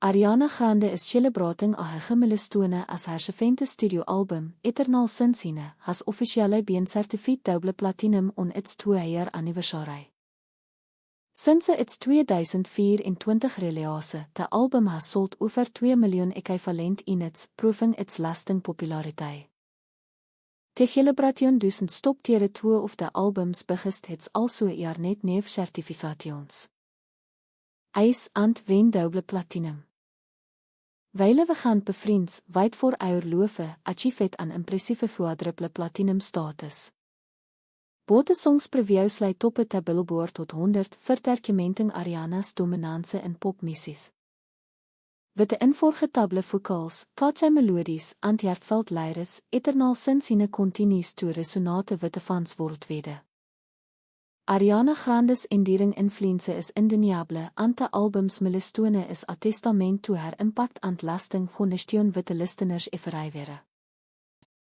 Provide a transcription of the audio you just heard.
Ariana Grande is celebrating haar milestone as haar sevente studioalbum, Eternal Sunshine, has officially been certified double platinum on its 2-jaar anniversary. Since its 2024 release, the album has sold over 2 million equivalent units, proving its lasting popularity. Die celebration duizend stoptere 2 of the albums begist het also jaar net 9 certifications. Eis and wen double platinum. Weile we gaan bevriends, wyd voor our love, achieve het an impressieve quadruple platinum status. Both songs previews lei top het Billboard tot 100 verterkementing Ariana's dominanse in popmusiek. With the invoorgetable vocals, catchy melodies, and heartfelt lyrics, Eternal Sunshine continues to resonate with the fans worldwide. Ariana Grande's enduring influence is undeniable, and the album's milestone is a testament to her impact and lasting connection with the listeners everywhere.